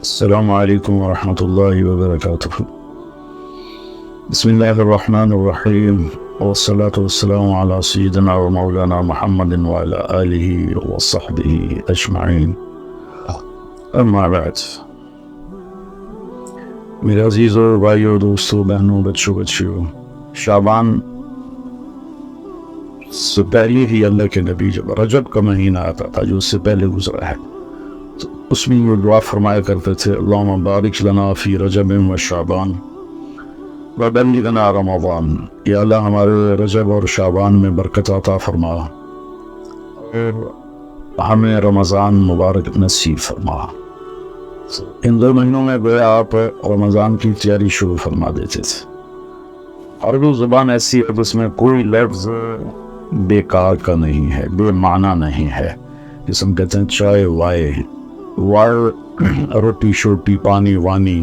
السلام عليكم ورحمة الله وبركاته. بسم الله الرحمن الرحيم، والصلاة والسلام على سيدنا ومولانا محمد وعلى آله وصحبه أجمعين. اما بعد، میرے عزیزوں، بھائیوں، دوستوں، بہنوں، بچوں، شعبان سے پہلے ہی اللہ کے نبی جب رجب کا مہینہ آتا تھا جو اس سے پہلے گزرا ہے، تو اس میں وہ دعا فرمایا کرتے تھے، اللہم بارک لنا فی رجب و شعبان وبلغنا رمضان، یا اللہ ہمارے رجب اور شعبان میں برکت عطا فرما اور ہمیں رمضان مبارک نصیب فرما۔ ان دو مہینوں میں گویا آپ رمضان کی تیاری شروع فرما دیتے تھے۔ اردو زبان ایسی ہے جس میں کوئی لفظ بیکار کا نہیں ہے، بے معنی نہیں ہے۔ جس ہم کہتے ہیں چائے وائے، روٹی شوٹی، پانی وانی،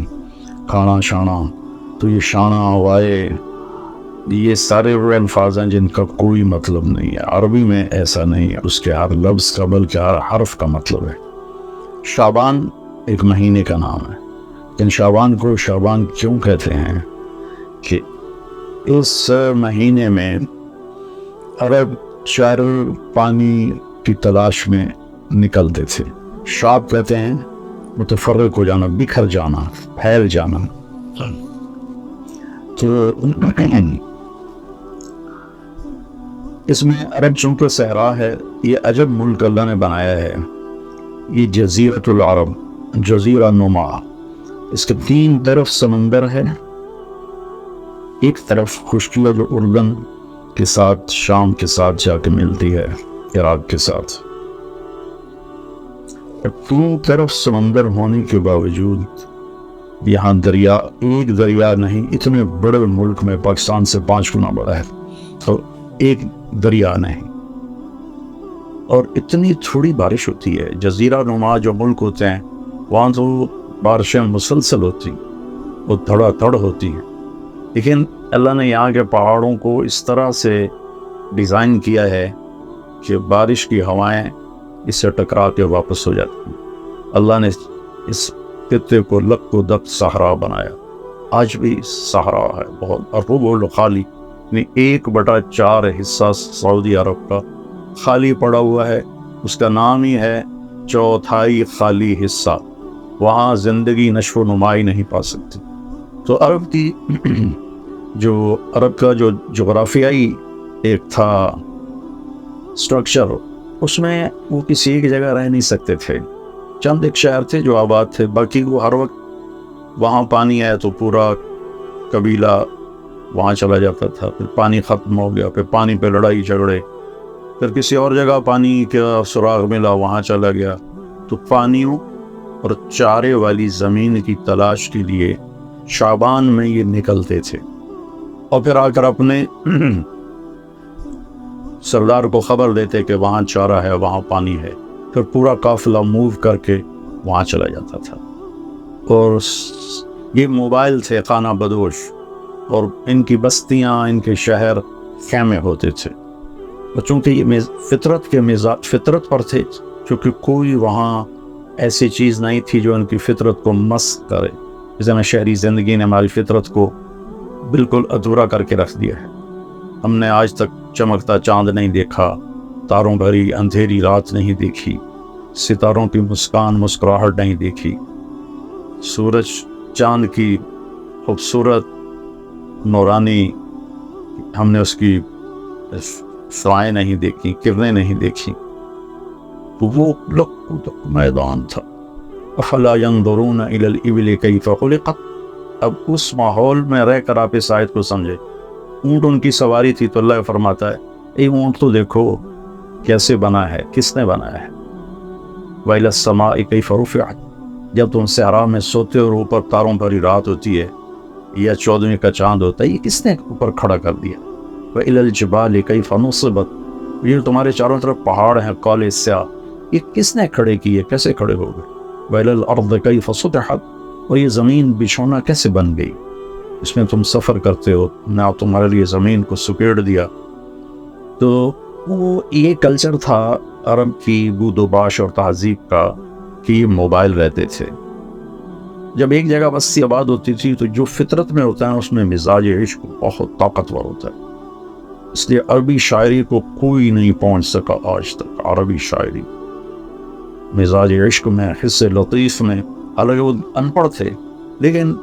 کھانا شانا، تو یہ شانا وائے یہ سارے وہ الفاظ ہیں جن کا کوئی مطلب نہیں ہے۔ عربی میں ایسا نہیں ہے، اس کے ہر لفظ کا بلکہ ہر حرف کا مطلب ہے۔ شعبان ایک مہینے کا نام ہے، لیکن شعبان کو شعبان کیوں کہتے ہیں کہ اس مہینے میں عرب شاعر پانی کی تلاش میں نکلتے تھے۔ شعب کہتے ہیں متفرق ہو جانا، بکھر جانا، پھیل جانا۔ تو اس میں عرب چونکہ صحرا ہے، یہ عجب ملک اللہ نے بنایا ہے، یہ جزیرۃ العرب، جزیرہ نما، اس کے تین طرف سمندر ہے۔ ایک طرف خشکی جو اردن کے ساتھ، شام کے ساتھ جا کے ملتی ہے، عراق کے ساتھ۔ تین طرف سمندر ہونے کے باوجود یہاں دریا، ایک دریا نہیں، اتنے بڑے ملک میں پاکستان سے 5 گنا بڑا ہے، تو ایک دریا نہیں، اور اتنی تھوڑی بارش ہوتی ہے۔ جزیرہ نما جو ملک ہوتے ہیں وہاں تو بارشیں مسلسل ہوتی، وہ دھڑا دھڑ ہوتی ہیں، لیکن اللہ نے یہاں کے پہاڑوں کو اس طرح سے ڈیزائن کیا ہے کہ بارش کی ہوائیں اس سے ٹکرا کے واپس ہو جاتی ہیں۔ اللہ نے اس خطے کو لک و دک صحرا بنایا، آج بھی صحرا ہے بہت، اور وہ خالی، یعنی 1/4 حصہ سعودی عرب کا خالی پڑا ہوا ہے، اس کا نام ہی ہے چوتھائی خالی حصہ، وہاں زندگی نشو و نمائی نہیں پا سکتی۔ تو عرب کی عرب کا جو جغرافیائی ایک تھا سٹرکچر، اس میں وہ کسی ایک جگہ رہ نہیں سکتے تھے، چند ایک شہر تھے جو آباد تھے، باقی وہ ہر وقت وہاں پانی آیا تو پورا قبیلہ وہاں چلا جاتا تھا، پھر پانی ختم ہو گیا، پھر پانی پہ لڑائی جھگڑے، پھر کسی اور جگہ پانی کا سراغ ملا وہاں چلا گیا۔ تو پانیوں اور چارے والی زمین کی تلاش کے لیے شعبان میں یہ نکلتے تھے، اور پھر آ کر اپنے سردار کو خبر دیتے کہ وہاں چارہ ہے، وہاں پانی ہے، پھر پورا قافلہ موو کر کے وہاں چلا جاتا تھا۔ اور یہ موبائل تھے خانہ بدوش، اور ان کی بستیاں، ان کے شہر خیمے ہوتے تھے، اور چونکہ یہ فطرت پر تھے، چونکہ کوئی وہاں ایسی چیز نہیں تھی جو ان کی فطرت کو مس کرے، جیسے میں شہری زندگی نے ہماری فطرت کو بالکل ادھورا کر کے رکھ دیا ہے۔ ہم نے آج تک چمکتا چاند نہیں دیکھا، تاروں بھری اندھیری رات نہیں دیکھی، ستاروں کی مسکراہٹ نہیں دیکھی، سورج چاند کی خوبصورت نورانی ہم نے اس کی شعائیں نہیں دیکھی، کرنیں نہیں دیکھی۔ تو وہ میدان تھا۔ افلا ينظرون الى الابل كيف خلقت۔ اب اس ماحول میں رہ کر آپ اس آیت کو سمجھے۔ اونٹ ان کی سواری تھی، تو اللہ فرماتا ہے اے اونٹ تو دیکھو کیسے بنا ہے، کس نے بنایا ہے۔ وَإِلَى السَّمَاءِ كَيْفَ رُفِعَتْ۔ جب تم صحرا میں سوتے اور اوپر تاروں بھری رات ہوتی ہے یا 14ویں کا چاند ہوتا ہے، یہ کس نے اوپر کھڑا کر دیا۔ وَإِلَى الْجِبَالِ كَيْفَ نُصِبَتْ۔ یہ تمہارے چاروں طرف پہاڑ ہیں کالے سیاہ، یہ کس نے کھڑے کیے، کیسے کھڑے ہو گئے۔ وَإِلَى الْأَرْضِ كَيْفَ سُطِحَتْ۔ اور یہ زمین بچھونا کیسے بن گئی، اس میں تم سفر کرتے ہو، نہ تمہارے لیے زمین کو سکیڑ دیا۔ تو وہ یہ کلچر تھا عرب کی بود و باش اور تہذیب کا کہ یہ موبائل رہتے تھے، جب ایک جگہ بستی آباد ہوتی تھی تو جو فطرت میں ہوتا ہے اس میں مزاج عشق بہت طاقتور ہوتا ہے. اس لیے عربی شاعری کو کوئی نہیں پہنچ سکا آج تک. عربی شاعری مزاج عشق میں، حصے لطیف میں، حالانکہ وہ ان پڑھ تھے لیکن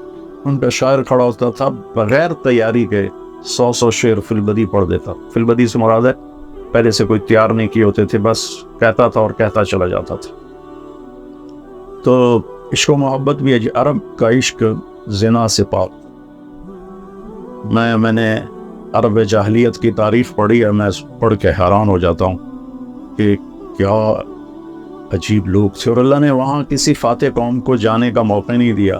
ان کا شاعر کھڑا ہوتا تھا بغیر تیاری کے 100 شعر فی البدی پڑھ دیتا. فی البدی سے مراد ہے پہلے سے کوئی تیار نہیں کیے ہوتے تھے، بس کہتا تھا اور کہتا چلا جاتا تھا. تو عشق و محبت بھی ہے جی. عرب کا عشق زنا سے پاک. میں نے عرب جاہلیت کی تاریخ پڑھی ہے، میں پڑھ کے حیران ہو جاتا ہوں کہ کیا عجیب لوگ تھے. اور اللہ نے وہاں کسی فاتح قوم کو جانے کا موقع نہیں دیا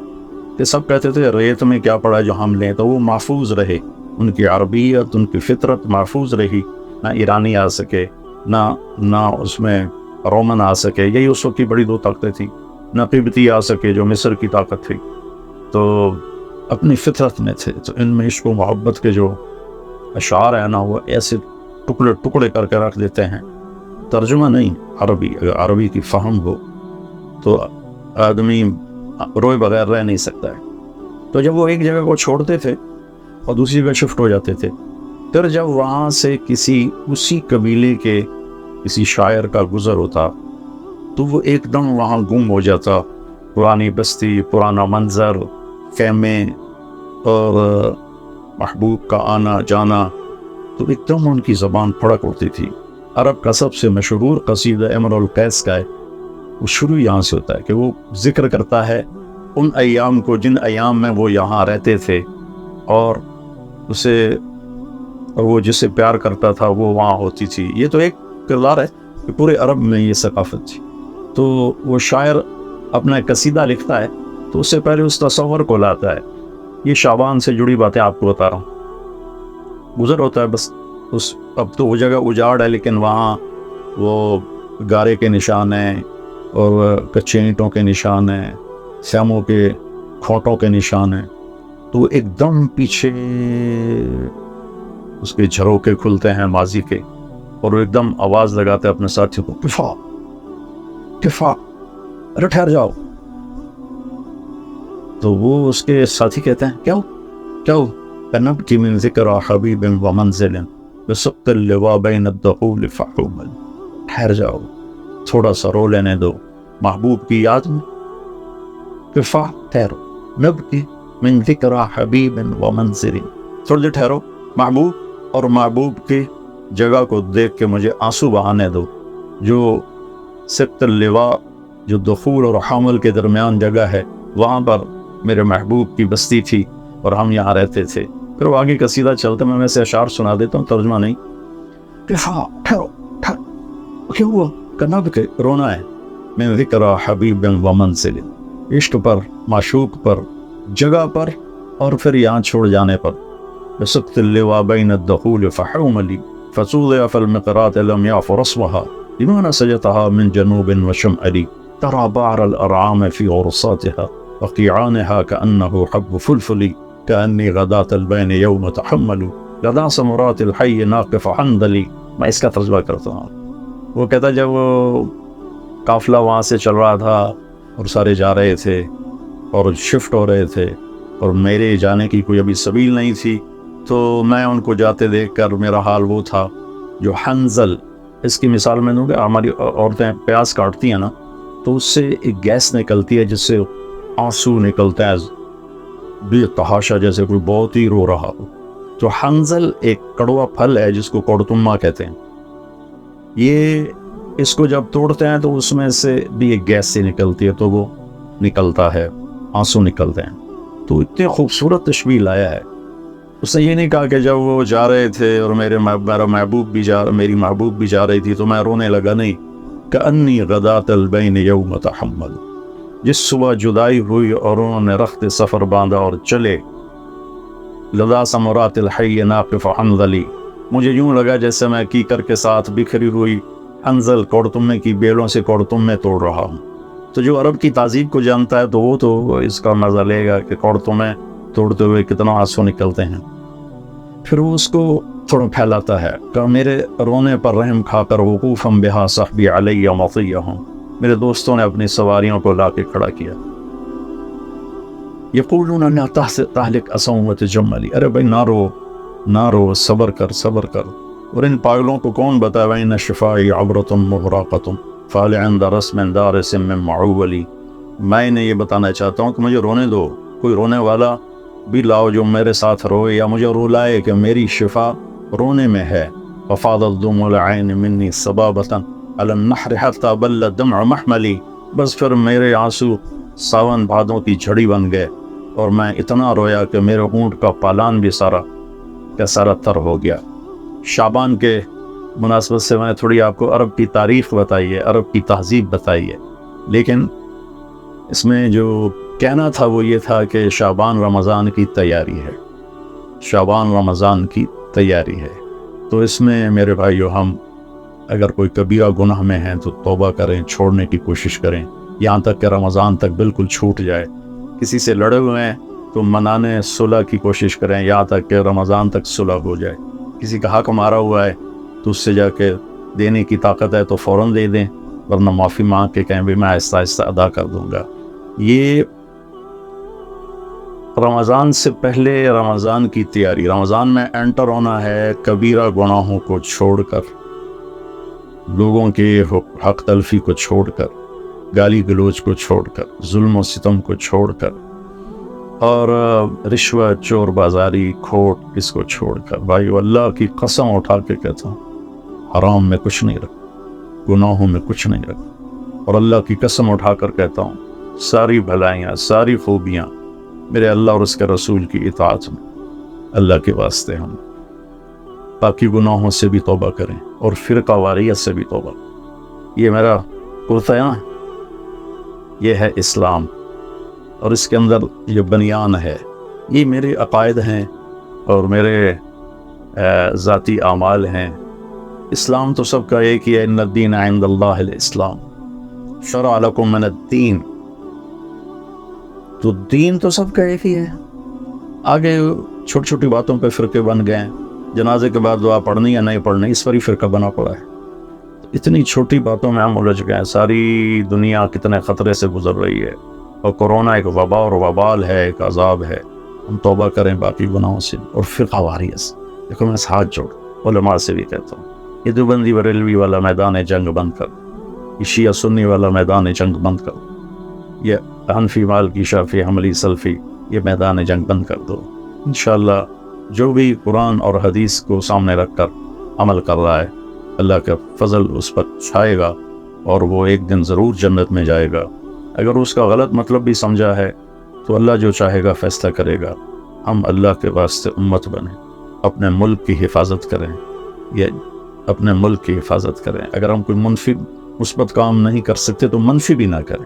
کہ سب کہتے تھے ریت میں کیا پڑا جو ہم لیں، تو وہ محفوظ رہے. ان کی عربیت، ان کی فطرت محفوظ رہی. نہ ایرانی آ سکے، نہ اس میں رومن آ سکے. یہی اس وقت کی بڑی دو طاقتیں تھیں. نہ قبطی آ سکے جو مصر کی طاقت تھی. تو اپنی فطرت میں تھے. تو ان میں عشق و محبت کے جو اشعار ہیں نا وہ ایسے ٹکڑے ٹکڑے کر کے رکھ دیتے ہیں. ترجمہ نہیں، عربی. اگر عربی کی فہم ہو تو آدمی روئے بغیر رہ نہیں سکتا ہے. تو جب وہ ایک جگہ کو چھوڑتے تھے اور دوسری جگہ شفٹ ہو جاتے تھے، پھر جب وہاں سے اسی قبیلے کے کسی شاعر کا گزر ہوتا تو وہ ایک دم وہاں گم ہو جاتا. پرانی بستی، پرانا منظر، خیمے اور محبوب کا آنا جانا، تو ایک دم ان کی زبان پھڑک اٹھتی تھی. عرب کا سب سے مشہور قصیدہ امر القیس کا ہے، وہ شروع یہاں سے ہوتا ہے کہ وہ ذکر کرتا ہے ان ایام کو جن ایام میں وہ یہاں رہتے تھے اور وہ جسے پیار کرتا تھا وہ وہاں ہوتی تھی. یہ تو ایک کردار ہے کہ پورے عرب میں یہ ثقافت تھی. تو وہ شاعر اپنا قصیدہ لکھتا ہے تو اس سے پہلے اس تصور کو لاتا ہے. یہ شعبان سے جڑی باتیں آپ کو بتا رہا ہوں. گزر ہوتا ہے بس. اب تو وہ جگہ اجاڑ ہے لیکن وہاں وہ گارے کے نشان ہیں اور کچے اینٹوں کے نشان ہیں، سیاموں کے کھوٹوں کے نشان ہیں. تو ایک دم پیچھے اس کے جھروکے کھلتے ہیں ماضی کے، اور وہ ایک دم آواز لگاتے ہیں اپنے ساتھی کو، کفا، ارے ٹھہر جاؤ. تو وہ اس کے ساتھی کہتے ہیں کیا ہو؟ نبکی من ذکر حبیب و منزل بسقط اللواء بین الدخول فحومل. ٹھہر جاؤ، تھوڑا سا رو لینے دو محبوب کی یاد میں. کفا، ٹھہرو. نبکی من ذکر حبیب و منزل، تھوڑی دیر ٹھہرو، محبوب اور محبوب کی جگہ کو دیکھ کے مجھے آنسو بہانے دو. جو سقط اللواء، جو دخول اور حمل کے درمیان جگہ ہے، وہاں پر میرے محبوب کی بستی تھی اور ہم یہاں رہتے تھے. پھر وہ آگے قصیدہ چلتا، میں ویسے اشعار سنا دیتا ہوں، ترجمہ نہیں. ٹھہرو، کیا ہوا؟ کہنا کہ رونا ہے. میں ذکر حبیب و منزل، عشق پر، معشوق پر، جگہ پر، اور پھر یہاں چھوڑ جانے پر. بسقط اللواء بین الدخول فحوملی فصوضع فی المقرات لم یعف رسمها لما نسجتها من جنوب وشمالی ترى بعر الارعام في غرصاتها وقيعانها كأنه حب فلفل كأني غداة البين يوم تحمل غدا سمرات الحي ناقف حنظلي. میں اس کا ترجمہ کرتا ہوں. وہ کہتا جب وہ قافلہ وہاں سے چل رہا تھا اور سارے جا رہے تھے اور شفٹ ہو رہے تھے اور میرے جانے کی کوئی ابھی سبیل نہیں تھی، تو میں ان کو جاتے دیکھ کر میرا حال وہ تھا جو حنظل. اس کی مثال میں دوں گا. ہماری عورتیں پیاز کاٹتی ہیں نا تو اس سے ایک گیس نکلتی ہے جس سے آنسو نکلتا ہے بے تحاشا، جیسے کوئی بہت ہی رو رہا ہو. تو حنظل ایک کڑوا پھل ہے جس کو کڑتما کہتے ہیں. یہ اس کو جب توڑتے ہیں تو اس میں سے بھی ایک گیس سے نکلتی ہے تو وہ نکلتا ہے، آنسو نکلتے ہیں. تو اتنے خوبصورت تشبیہ لایا ہے. اس نے یہ نہیں کہا کہ جب وہ جا رہے تھے اور میری محبوب بھی جا رہی تھی تو میں رونے لگا. نہیں، کأنی غداة البین یوم تحمل، جس صبح جدائی ہوئی اور انہوں نے رخت سفر باندھا اور چلے. لدا سمرات الحی ناقف حنظلی، مجھے یوں لگا جیسے میں کیکر کے ساتھ بکھری ہوئی حنظل کوڑتمے کی بیلوں سے کوڑتمے توڑ رہا ہوں. تو جو عرب کی تہذیب کو جانتا ہے تو وہ تو اس کا مزہ لے گا کہ کوڑتمے توڑتے ہوئے کتنا آنسو نکلتے ہیں. پھر وہ اس کو تھوڑا پھیلاتا ہے کہ میرے رونے پر رحم کھا کر وقوفم بہا صحبی علی مطیہ ہوں، میرے دوستوں نے اپنی سواریوں کو لا کے کھڑا کیا. یقولون لا تہلک عصا وتجملی، ارے بھائی نہ رو، صبر کر. اور ان پاگلوں کو کون بتائے وَإِنَّ الشِّفَاءِ عَبْرَةٌ مُغْرَقَةٌ فَهَلْ عِنْدَ رَسْمٍ دَارِسٍ مِّن مَّعُوَّلِ. میں انہیں یہ بتانا چاہتا ہوں کہ مجھے رونے دو، کوئی رونے والا بھی لاؤ جو میرے ساتھ روئے یا مجھے رولائے کہ میری شفا رونے میں ہے. وَفَاضَتْ دُمُوعُ الْعَيْنِ مِنِّي صَبَابَةً عَلَى النَّحْرِ حَتَّى بَلَّ الدَّمْعُ مَحْمَلِي. بس پھر میرے آنسو ساون بھادوں کی جھڑی بن گئے اور میں اتنا رویا کہ میرے اونٹ کا پالان بھی سارا تر ہو گیا. شعبان کے مناسبت سے میں نے تھوڑی آپ کو عرب کی تاریخ بتائی ہے، عرب کی تہذیب بتائی ہے، لیکن اس میں جو کہنا تھا وہ یہ تھا کہ شعبان رمضان کی تیاری ہے، شعبان رمضان کی تیاری ہے. تو اس میں میرے بھائیو، ہم اگر کوئی کبیرہ گناہ میں ہیں تو توبہ کریں، چھوڑنے کی کوشش کریں یہاں تک کہ رمضان تک بالکل چھوٹ جائے. کسی سے لڑے ہوئے ہیں تو منانے صلح کی کوشش کریں یہاں تک کہ رمضان تک صلح ہو جائے. کسی کا حق مارا ہوا ہے تو اس سے جا کے دینے کی طاقت ہے تو فوراً دے دیں، ورنہ معافی مانگ کے کہیں بھی میں آہستہ آہستہ ادا کر دوں گا. یہ رمضان سے پہلے رمضان کی تیاری، رمضان میں انٹر ہونا ہے کبیرہ گناہوں کو چھوڑ کر، لوگوں کے حق تلفی کو چھوڑ کر، گالی گلوچ کو چھوڑ کر، ظلم و ستم کو چھوڑ کر، اور رشوت، چور بازاری، کھوٹ اس کو چھوڑ کر. بھائی اللہ کی قسم اٹھا کے کہتا ہوں حرام میں کچھ نہیں رکھ، گناہوں میں کچھ نہیں رکھ. اور اللہ کی قسم اٹھا کر کہتا ہوں ساری بھلائیاں، ساری خوبیاں میرے اللہ اور اس کے رسول کی اطاعت میں. اللہ کے واسطے ہم باقی گناہوں سے بھی توبہ کریں اور فرقہ واریت سے بھی توبہ. یہ میرا کرتا ہے نا، یہ ہے اسلام، اور اس کے اندر جو بنیان ہے یہ میرے عقائد ہیں اور میرے ذاتی اعمال ہیں. اسلام تو سب کا ایک ہی ہے، ان الدین عند اللہ الاسلام شرع لکم من الدین. تو دین تو سب کا ایک ہی ہے. آگے چھوٹی چھوٹی باتوں پہ فرقے بن گئے ہیں، جنازے کے بعد دعا پڑھنی یا نہیں پڑھنی اس پر ہی فرقہ بنا پڑا ہے. اتنی چھوٹی باتوں میں ہم الجھ گئے ہیں. ساری دنیا کتنے خطرے سے گزر رہی ہے، اور کورونا ایک وبا اور وبال ہے، ایک عذاب ہے. ہم توبہ کریں باقی گناہوں سے اور فرقہ واریت سے. دیکھو میں ہاتھ جوڑ علماء سے بھی کہتا ہوں یہ دیوبندی بریلوی والا میدان جنگ بند کر، یہ شیعہ سنی والا میدان جنگ بند کر، یہ حنفی مالکی شافعی حنبلی سلفی یہ میدان جنگ بند کر دو. انشاءاللہ جو بھی قرآن اور حدیث کو سامنے رکھ کر عمل کر رہا ہے اللہ کا فضل اس پر چھائے گا اور وہ ایک دن ضرور جنت میں جائے گا. اگر اس کا غلط مطلب بھی سمجھا ہے تو اللہ جو چاہے گا فیصلہ کرے گا. ہم اللہ کے واسطے امت بنیں، اپنے ملک کی حفاظت کریں، یہ اپنے ملک کی حفاظت کریں. اگر ہم کوئی منفی مثبت کام نہیں کر سکتے تو منفی بھی نہ کریں.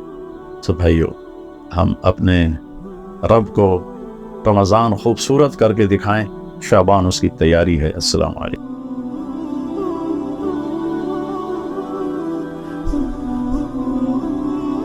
تو بھائیو، ہم اپنے رب کو رمضان خوبصورت کر کے دکھائیں. شعبان اس کی تیاری ہے. السلام علیکم.